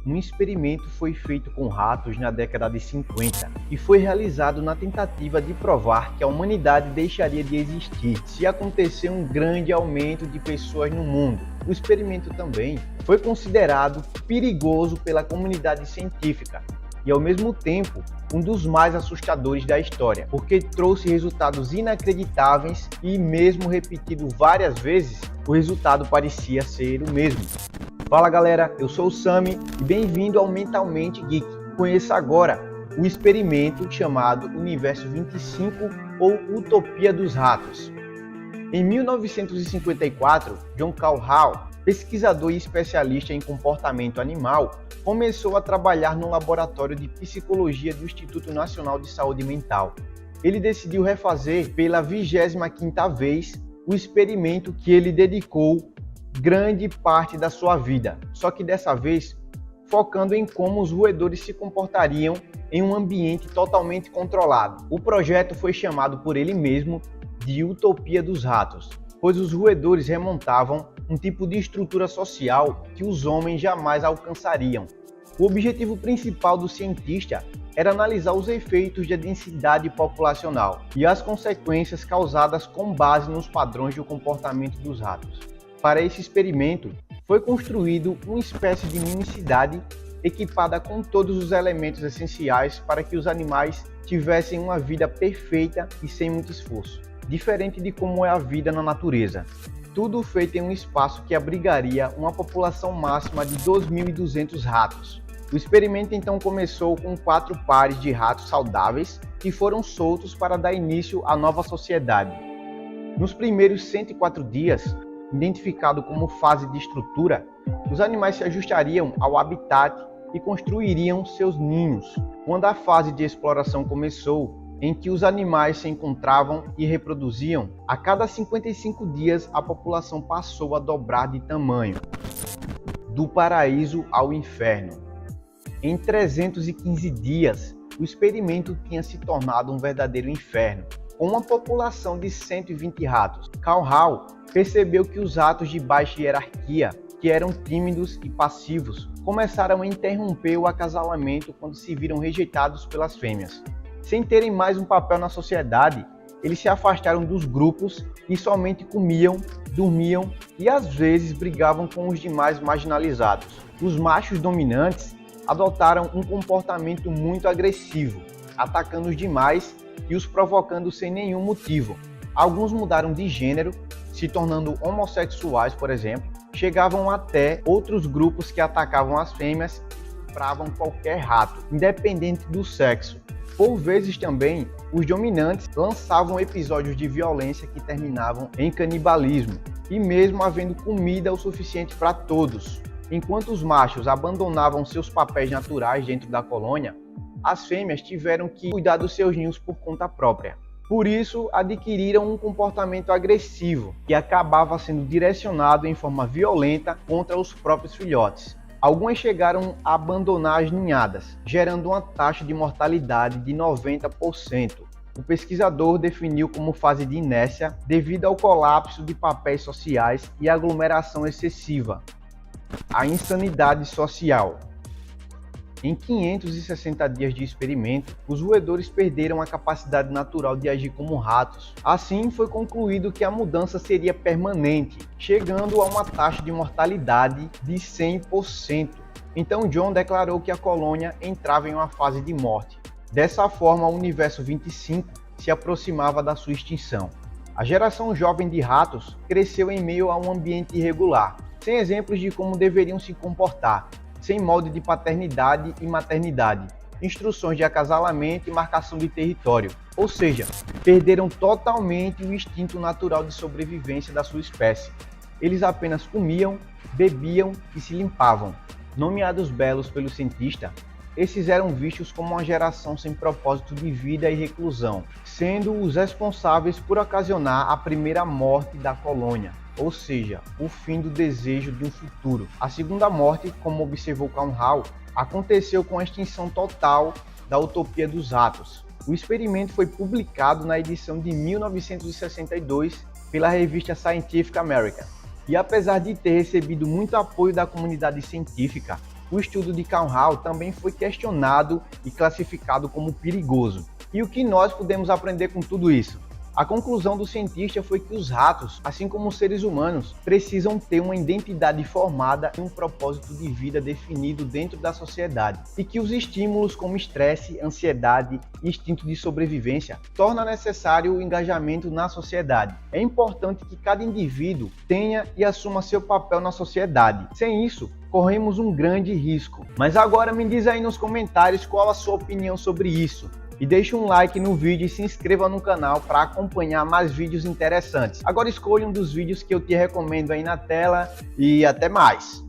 um experimento foi feito com ratos na década de 50 e foi realizado na tentativa de provar que a humanidade deixaria de existir se acontecer um grande aumento de pessoas no mundo. O experimento também foi considerado perigoso pela comunidade científica e, ao mesmo tempo, um dos mais assustadores da história, porque trouxe resultados inacreditáveis e, mesmo repetido várias vezes, o resultado parecia ser o mesmo. Fala galera, eu sou o Sami e bem-vindo ao Mentalmente Geek. Conheça agora o experimento chamado Universo 25 ou Utopia dos Ratos. Em 1954, John Carl, pesquisador e especialista em comportamento animal, começou a trabalhar no laboratório de psicologia do Instituto Nacional de Saúde Mental. Ele decidiu refazer pela 25ª vez o experimento que ele dedicou grande parte da sua vida, só que dessa vez focando em como os roedores se comportariam em um ambiente totalmente controlado. O projeto foi chamado por ele mesmo de Utopia dos Ratos, pois os roedores remontavam um tipo de estrutura social que os homens jamais alcançariam. O objetivo principal do cientista era analisar os efeitos da densidade populacional e as consequências causadas com base nos padrões do comportamento dos ratos. Para esse experimento, foi construído uma espécie de mini-cidade equipada com todos os elementos essenciais para que os animais tivessem uma vida perfeita e sem muito esforço, diferente de como é a vida na natureza. Tudo feito em um espaço que abrigaria uma população máxima de 2.200 ratos. O experimento então começou com 4 pares de ratos saudáveis que foram soltos para dar início à nova sociedade. Nos primeiros 104 dias, identificado como fase de estrutura, os animais se ajustariam ao habitat e construiriam seus ninhos. Quando a fase de exploração começou, em que os animais se encontravam e reproduziam, a cada 55 dias a população passou a dobrar de tamanho, do paraíso ao inferno. Em 315 dias, o experimento tinha se tornado um verdadeiro inferno, com uma população de 120 ratos. Carl percebeu que os ratos de baixa hierarquia, que eram tímidos e passivos, começaram a interromper o acasalamento quando se viram rejeitados pelas fêmeas. Sem terem mais um papel na sociedade, eles se afastaram dos grupos e somente comiam, dormiam e às vezes brigavam com os demais marginalizados. Os machos dominantes adotaram um comportamento muito agressivo, atacando os demais e os provocando sem nenhum motivo. Alguns mudaram de gênero, se tornando homossexuais, por exemplo. Chegavam até outros grupos que atacavam as fêmeas e compravam qualquer rato, independente do sexo. Por vezes também, os dominantes lançavam episódios de violência que terminavam em canibalismo, e mesmo havendo comida o suficiente para todos. Enquanto os machos abandonavam seus papéis naturais dentro da colônia, as fêmeas tiveram que cuidar dos seus ninhos por conta própria. Por isso, adquiriram um comportamento agressivo, que acabava sendo direcionado em forma violenta contra os próprios filhotes. Algumas chegaram a abandonar as ninhadas, gerando uma taxa de mortalidade de 90%. O pesquisador definiu como fase de inércia devido ao colapso de papéis sociais e aglomeração excessiva. A insanidade social. Em 560 dias de experimento, os roedores perderam a capacidade natural de agir como ratos. Assim, foi concluído que a mudança seria permanente, chegando a uma taxa de mortalidade de 100%. Então, John declarou que a colônia entrava em uma fase de morte. Dessa forma, o Universo 25 se aproximava da sua extinção. A geração jovem de ratos cresceu em meio a um ambiente irregular, sem exemplos de como deveriam se comportar, sem molde de paternidade e maternidade, instruções de acasalamento e marcação de território. Ou seja, perderam totalmente o instinto natural de sobrevivência da sua espécie. Eles apenas comiam, bebiam e se limpavam. Nomeados belos pelo cientista, esses eram vistos como uma geração sem propósito de vida e reclusão, sendo os responsáveis por ocasionar a primeira morte da colônia, ou seja, o fim do desejo de um futuro. A segunda morte, como observou Carl, aconteceu com a extinção total da Utopia dos Ratos. O experimento foi publicado na edição de 1962 pela revista Scientific American. E apesar de ter recebido muito apoio da comunidade científica, O estudo de Cowhall também foi questionado e classificado como perigoso. E o que nós podemos aprender com tudo isso? A conclusão do cientista foi que os ratos, assim como os seres humanos, precisam ter uma identidade formada e um propósito de vida definido dentro da sociedade, e que os estímulos como estresse, ansiedade e instinto de sobrevivência tornam necessário o engajamento na sociedade. É importante que cada indivíduo tenha e assuma seu papel na sociedade. Sem isso, corremos um grande risco. Mas agora me diz aí nos comentários qual a sua opinião sobre isso. E deixe um like no vídeo e se inscreva no canal para acompanhar mais vídeos interessantes. Agora escolha um dos vídeos que eu te recomendo aí na tela e até mais!